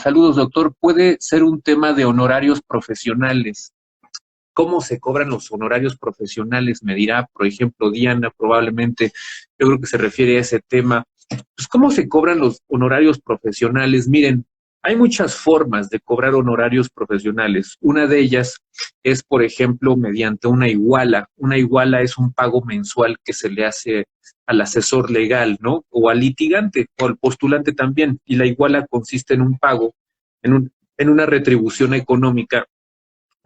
Saludos, doctor. Puede ser un tema de honorarios profesionales. ¿Cómo se cobran los honorarios profesionales? Me dirá, por ejemplo, Diana, probablemente, yo creo que se refiere a ese tema. Pues, ¿cómo se cobran los honorarios profesionales? Miren, hay muchas formas de cobrar honorarios profesionales. Una de ellas es, por ejemplo, mediante una iguala. Una iguala es un pago mensual que se le hace al asesor legal, ¿no? O al litigante o al postulante también. Y la iguala consiste en un pago, en una retribución económica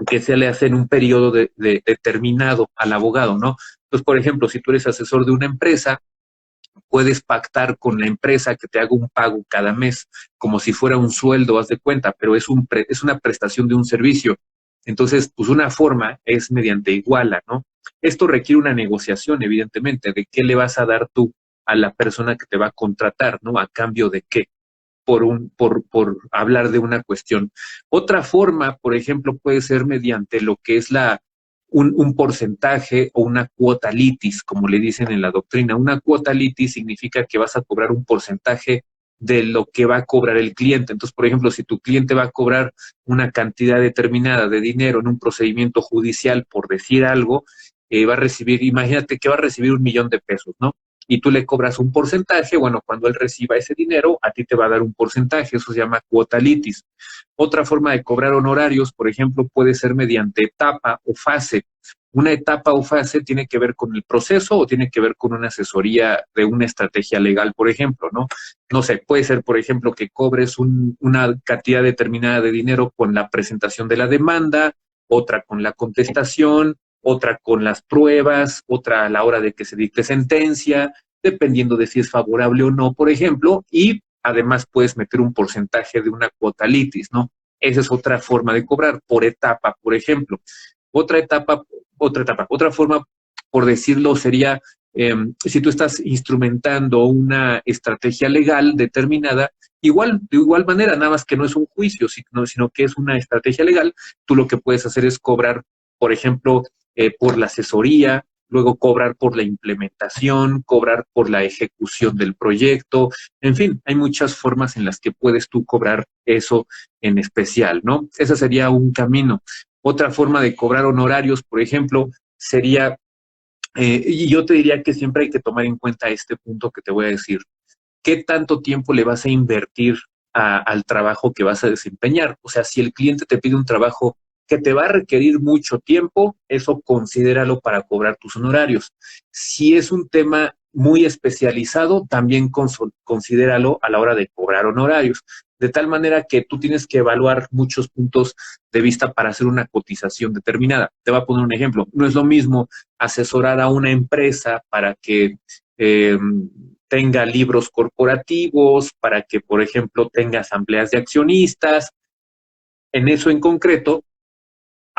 que se le hace en un periodo determinado al abogado, ¿no? Entonces, por ejemplo, si tú eres asesor de una empresa, puedes pactar con la empresa que te haga un pago cada mes, como si fuera un sueldo, haz de cuenta, pero es una prestación de un servicio. Entonces, pues una forma es mediante iguala, ¿no? Esto requiere una negociación, evidentemente, de qué le vas a dar tú a la persona que te va a contratar, ¿no? A cambio de qué por hablar de una cuestión. Otra forma, por ejemplo, puede ser mediante lo que es un porcentaje o una cuota litis, como le dicen en la doctrina. Una cuota litis significa que vas a cobrar un porcentaje de lo que va a cobrar el cliente. Entonces, por ejemplo, si tu cliente va a cobrar una cantidad determinada de dinero en un procedimiento judicial, por decir algo, va a recibir, imagínate que va a recibir 1,000,000 de pesos, ¿no? Y tú le cobras un porcentaje, bueno, cuando él reciba ese dinero, a ti te va a dar un porcentaje, eso se llama cuota litis. Otra forma de cobrar honorarios, por ejemplo, puede ser mediante etapa o fase. Una etapa o fase tiene que ver con el proceso o tiene que ver con una asesoría de una estrategia legal, por ejemplo, ¿no? No sé, puede ser, por ejemplo, que cobres una cantidad determinada de dinero con la presentación de la demanda, otra con la contestación, otra con las pruebas, otra a la hora de que se dicte sentencia, dependiendo de si es favorable o no, por ejemplo, y además puedes meter un porcentaje de una cuota litis, ¿no? Esa es otra forma de cobrar, por etapa, por ejemplo. Otra etapa, otra forma, por decirlo, sería si tú estás instrumentando una estrategia legal determinada, de igual manera, nada más que no es un juicio, sino que es una estrategia legal, tú lo que puedes hacer es cobrar, por ejemplo, por la asesoría, luego cobrar por la implementación, cobrar por la ejecución del proyecto, en fin, hay muchas formas en las que puedes tú cobrar eso en especial, ¿no? Ese sería un camino. Otra forma de cobrar honorarios, por ejemplo, sería, y yo te diría que siempre hay que tomar en cuenta este punto que te voy a decir, ¿qué tanto tiempo le vas a invertir al trabajo que vas a desempeñar? O sea, si el cliente te pide un trabajo que te va a requerir mucho tiempo, eso considéralo para cobrar tus honorarios. Si es un tema muy especializado, también considéralo a la hora de cobrar honorarios. De tal manera que tú tienes que evaluar muchos puntos de vista para hacer una cotización determinada. Te voy a poner un ejemplo. No es lo mismo asesorar a una empresa para que eh, tenga libros corporativos, para que, por ejemplo, tenga asambleas de accionistas, en eso en concreto,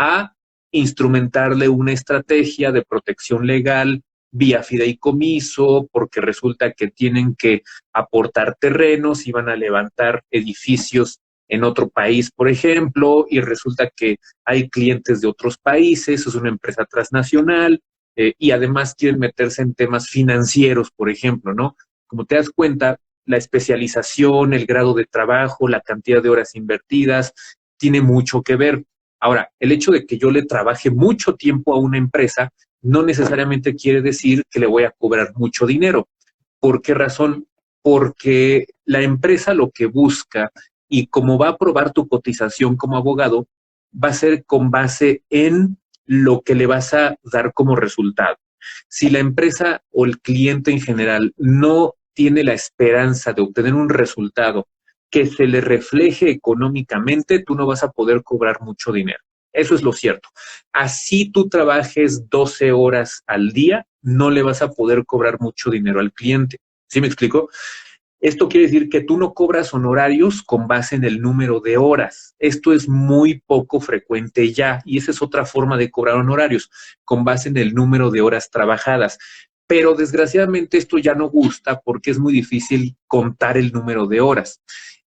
a instrumentarle una estrategia de protección legal vía fideicomiso, porque resulta que tienen que aportar terrenos y van a levantar edificios en otro país, por ejemplo, y resulta que hay clientes de otros países, es una empresa transnacional, y además quieren meterse en temas financieros, por ejemplo, ¿no? Como te das cuenta, la especialización, el grado de trabajo, la cantidad de horas invertidas, tiene mucho que ver. Ahora, el hecho de que yo le trabaje mucho tiempo a una empresa no necesariamente quiere decir que le voy a cobrar mucho dinero. ¿Por qué razón? Porque la empresa lo que busca y como va a aprobar tu cotización como abogado, va a ser con base en lo que le vas a dar como resultado. Si la empresa o el cliente en general no tiene la esperanza de obtener un resultado que se le refleje económicamente, tú no vas a poder cobrar mucho dinero. Eso es lo cierto. Así tú trabajes 12 horas al día, no le vas a poder cobrar mucho dinero al cliente. ¿Sí me explico? Esto quiere decir que tú no cobras honorarios con base en el número de horas. Esto es muy poco frecuente ya y esa es otra forma de cobrar honorarios, con base en el número de horas trabajadas. Pero desgraciadamente esto ya no gusta porque es muy difícil contar el número de horas.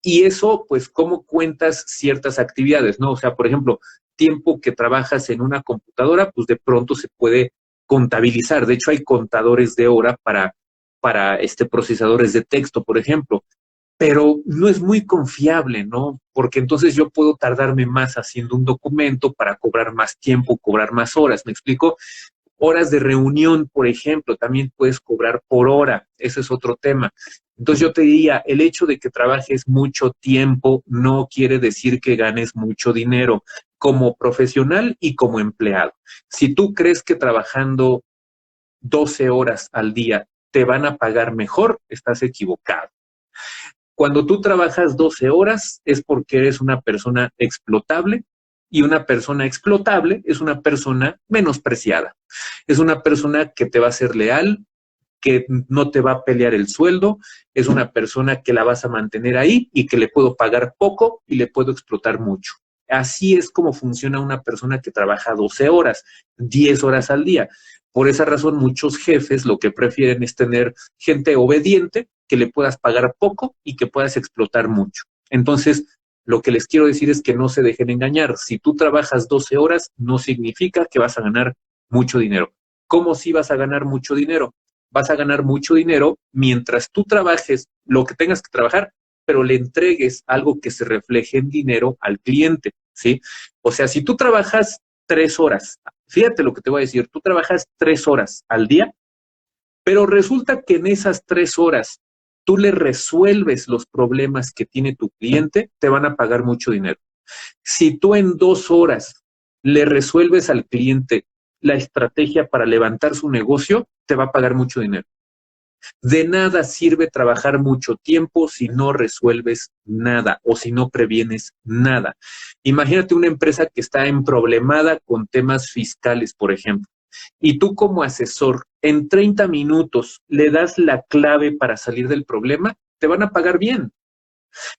Y eso, pues, ¿cómo cuentas ciertas actividades, no? O sea, por ejemplo, tiempo que trabajas en una computadora, pues de pronto se puede contabilizar. De hecho, hay contadores de hora para procesadores de texto, por ejemplo. pero no es muy confiable, ¿no? Porque entonces yo puedo tardarme más haciendo un documento para cobrar más tiempo, cobrar más horas, ¿me explico? Horas de reunión, por ejemplo, también puedes cobrar por hora, ese es otro tema. Entonces yo te diría, el hecho de que trabajes mucho tiempo no quiere decir que ganes mucho dinero como profesional y como empleado. Si tú crees que trabajando 12 horas al día te van a pagar mejor, estás equivocado. Cuando tú trabajas 12 horas es porque eres una persona explotable y una persona explotable es una persona menospreciada. Es una persona que te va a ser leal, que no te va a pelear el sueldo, es una persona que la vas a mantener ahí y que le puedo pagar poco y le puedo explotar mucho. Así es como funciona una persona que trabaja 12 horas, 10 horas al día. Por esa razón, muchos jefes lo que prefieren es tener gente obediente, que le puedas pagar poco y que puedas explotar mucho. Entonces, lo que les quiero decir es que no se dejen engañar. Si tú trabajas 12 horas, no significa que vas a ganar mucho dinero. ¿Cómo si vas a ganar mucho dinero? Vas a ganar mucho dinero mientras tú trabajes lo que tengas que trabajar, pero le entregues algo que se refleje en dinero al cliente, ¿sí? O sea, si tú trabajas 3 horas, fíjate lo que te voy a decir, tú trabajas 3 horas al día, pero resulta que en esas 3 horas tú le resuelves los problemas que tiene tu cliente, te van a pagar mucho dinero. Si tú en 2 horas le resuelves al cliente la estrategia para levantar su negocio, te va a pagar mucho dinero. De nada sirve trabajar mucho tiempo si no resuelves nada o si no previenes nada. Imagínate una empresa que está emproblemada con temas fiscales, por ejemplo, y tú como asesor en 30 minutos le das la clave para salir del problema, te van a pagar bien.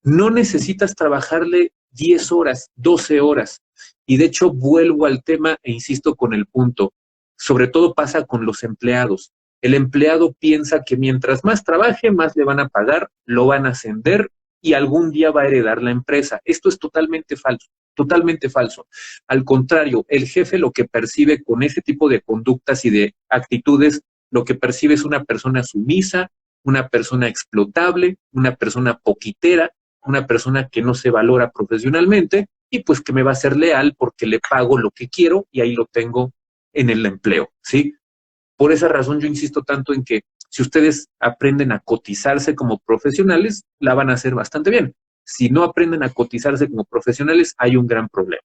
No necesitas trabajarle 10 horas, 12 horas. Y de hecho vuelvo al tema e insisto con el punto. Sobre todo pasa con los empleados. El empleado piensa que mientras más trabaje, más le van a pagar, lo van a ascender y algún día va a heredar la empresa. Esto es totalmente falso, totalmente falso. Al contrario, el jefe lo que percibe con ese tipo de conductas y de actitudes, lo que percibe es una persona sumisa, una persona explotable, una persona poquitera, una persona que no se valora profesionalmente y pues que me va a ser leal porque le pago lo que quiero y ahí lo tengo en el empleo, ¿sí? Por esa razón yo insisto tanto en que si ustedes aprenden a cotizarse como profesionales, la van a hacer bastante bien. Si no aprenden a cotizarse como profesionales, hay un gran problema.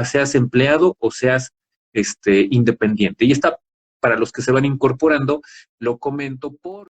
Seas empleado o seas independiente. Y está para los que se van incorporando, lo comento por